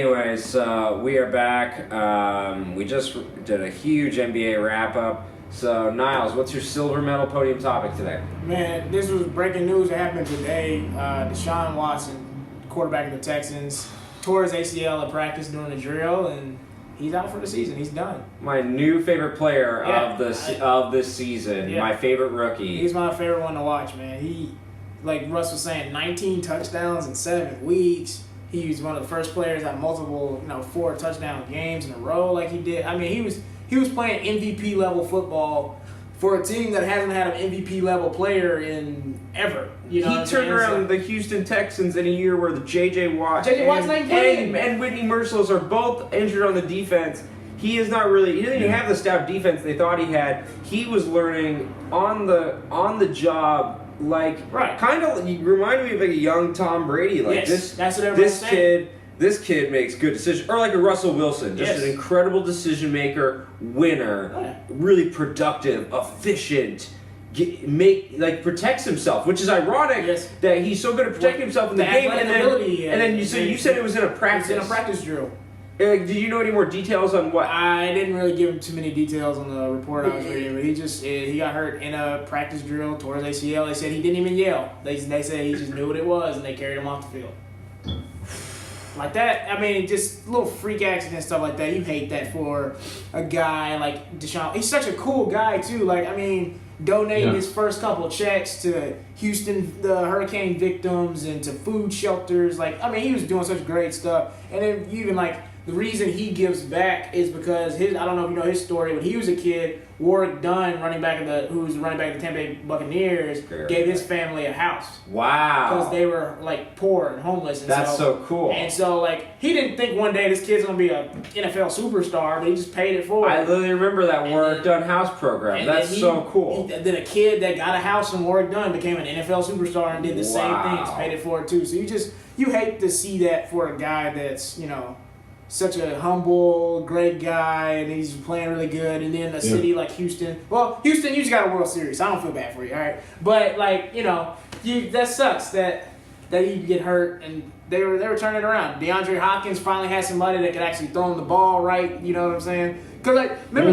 Anyways, we are back. We just did a huge NBA wrap-up. So, Niles, what's your silver medal podium topic today? Man, this was breaking news that happened today. Deshaun Watson, quarterback of the Texans, tore his ACL at practice during the drill, and he's out for the season. He's done. My new favorite player of this season. My favorite rookie. He's my favorite one to watch, man. He, like Russ was saying, 19 touchdowns in 7 weeks. He was one of the first players that multiple, 4 touchdown games in a row like he did. I mean, he was playing MVP level football for a team that hasn't had an MVP level player in ever. He turned around the Houston Texans in a year where the J.J. Watt and Whitney Mercilus are both injured on the defense. He is not really. He doesn't even have the stout defense they thought he had. He was learning on the job. Kind of, you remind me of like a young Tom Brady. That's what everyone's saying. This kid makes good decisions, or like a Russell Wilson, just an incredible decision maker, winner, really productive, efficient, protects himself, which is ironic that he's so good at protecting himself in the game. And then you said it was in a practice. It's in a practice drill. Did you know any more details on what? I didn't really give him too many details on the report I was reading, but he got hurt in a practice drill, tore his ACL. They said he didn't even yell. They said he just knew what it was, and they carried him off the field. Like that, I mean, just little freak accident stuff like that. You hate that for a guy like Deshaun. He's such a cool guy, too. Donating his first couple of checks to Houston, the hurricane victims, and to food shelters. He was doing such great stuff. And then even, the reason he gives back is because I don't know if you know his story, but he was a kid. Warwick Dunn, who was running back of the Tampa Bay Buccaneers, gave his family a house. Wow. Because they were poor and homeless. And that's so cool. And so he didn't think one day this kid's gonna be a NFL superstar, but he just paid it forward. I literally remember that Warwick Dunn house program. That's so cool. Then a kid that got a house from Warwick Dunn became an NFL superstar and did the same things, paid it forward too. So you hate to see that for a guy that's such a humble, great guy, and he's playing really good. And then a city like Houston. Well, Houston, you just got a World Series. So I don't feel bad for you, all right? But that sucks that you get hurt, and they were turning it around. DeAndre Hopkins finally had somebody that could actually throw him the ball right. You know what I'm saying? Because remember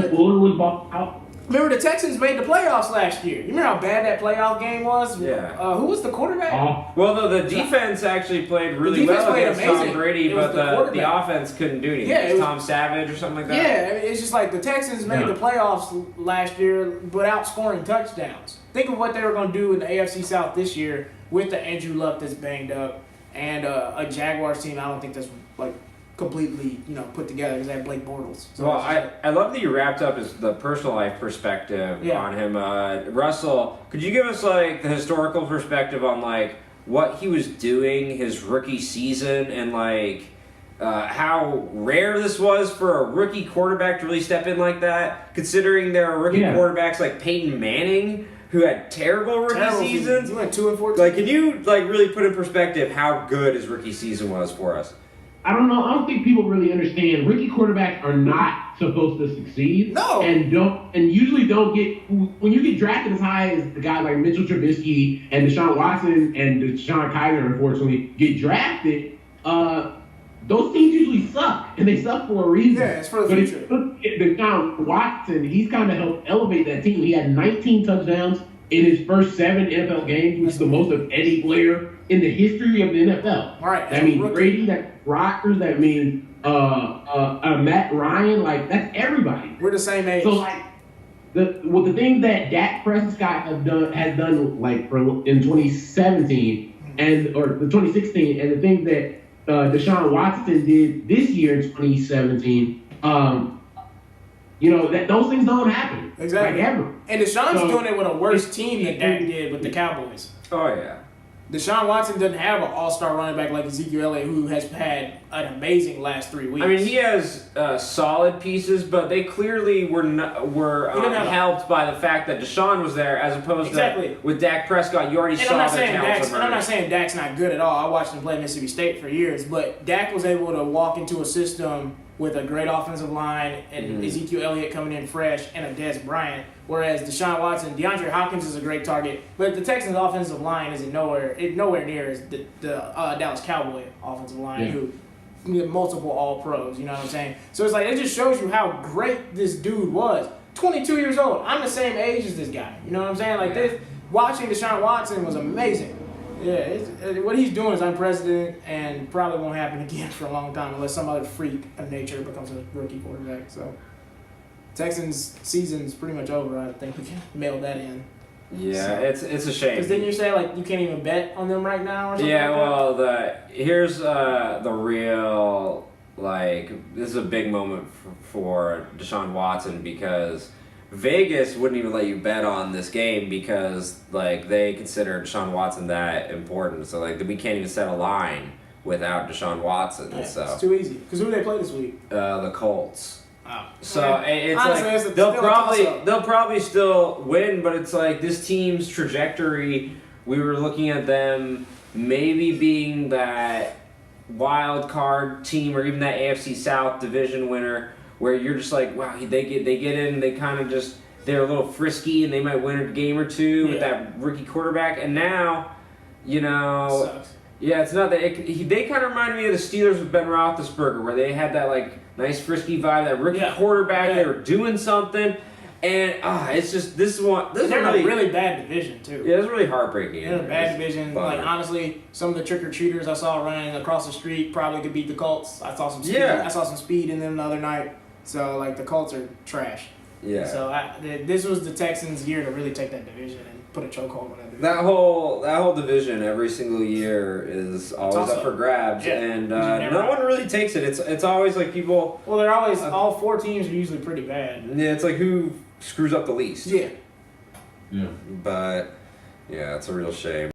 the Texans made the playoffs last year. You remember how bad that playoff game was? Yeah. Who was the quarterback? The defense actually played really well against Tom Brady, but the offense couldn't do anything. It was Tom Savage or something like that. Yeah, it's just the Texans made the playoffs last year without scoring touchdowns. Think of what they were going to do in the AFC South this year with the Andrew Luck that's banged up and a Jaguars team I don't think that's completely, put together because they have Blake Bortles. So I love that you wrapped up the personal life perspective on him. Russell, could you give us the historical perspective on what he was doing his rookie season and how rare this was for a rookie quarterback to really step in like that, considering there are rookie quarterbacks like Peyton Manning who had terrible rookie seasons. He went 2-14. Can you really put in perspective how good his rookie season was for us? I don't know. I don't think people really understand. Rookie quarterbacks are not supposed to succeed. No. And usually don't get, when you get drafted as high as the guys like Mitchell Trubisky and Deshaun Watson and Deshaun Kaiser, unfortunately, get drafted, those teams usually suck. And they suck for a reason. Yeah, it's for the future. But Deshaun Watson, he's kind of helped elevate that team. He had 19 touchdowns in his first 7 NFL games, which is the most of any player in the history of the NFL. Right. That means Brady, that Rodgers, that means Matt Ryan, that's everybody. We're the same age. So the things that Dak Prescott has done in 2017 or 2016, and the things that Deshaun Watson did this year in 2017. That those things don't happen. Exactly. Ever. And Deshaun's doing it with a worse team than Dak did with the Cowboys. Oh, yeah. Deshaun Watson doesn't have an all-star running back like Ezekiel Elliott, who has had an amazing last 3 weeks. I mean, he has solid pieces, but they clearly were helped by the fact that Deshaun was there, as opposed to with Dak Prescott. You already saw the talent. And I'm not saying Dak's not good at all. I watched him play Mississippi State for years, but Dak was able to walk into a system with a great offensive line and Ezekiel Elliott coming in fresh and a Des Bryant. Whereas Deshaun Watson, DeAndre Hopkins is a great target, but the Texans' offensive line isn't nowhere near as the Dallas Cowboy offensive line, who multiple All-Pros. You know what I'm saying? So it's like it just shows you how great this dude was. 22 years old. I'm the same age as this guy. You know what I'm saying? Like this, watching Deshaun Watson was amazing. Yeah, what he's doing is unprecedented and probably won't happen again for a long time unless some other freak of nature becomes a rookie quarterback. So Texans' season's pretty much over. I think we can mail that in. Yeah, so, it's a shame. Because didn't you say like you can't even bet on them right now or something? Yeah, like well, here's the real, like, this is a big moment for Deshaun Watson because Vegas wouldn't even let you bet on this game because, like, they consider Deshaun Watson that important. So, like, we can't even set a line without Deshaun Watson. Yeah, so it's too easy. Because who do they play this week? The Colts. Oh. So it's honestly, like it's they'll probably still win, but it's like this team's trajectory. We were looking at them maybe being that wild card team or even that AFC South division winner, where you're just like, wow, they get in, they kind of just they're a little frisky and they might win a game or two with that rookie quarterback, and now, you know. Sucks. Yeah, it's not that. They kind of remind me of the Steelers with Ben Roethlisberger, where they had that like nice frisky vibe, that rookie quarterback. They were doing something, and it's just this one. This they're really, in a really bad division too. Yeah, it's really heartbreaking. They're in a bad division. Like honestly, some of the trick or treaters I saw running across the street probably could beat the Colts. I saw some speed. I saw some speed in them the other night. So like the Colts are trash. Yeah. So this was the Texans' year to really take that division and put a chokehold on that division. That whole division every single year is always up for grabs, and no one really takes it. It's always like people. Well, they're always all four teams are usually pretty bad. Yeah, it's like who screws up the least. Yeah. Yeah. But yeah, it's a real shame.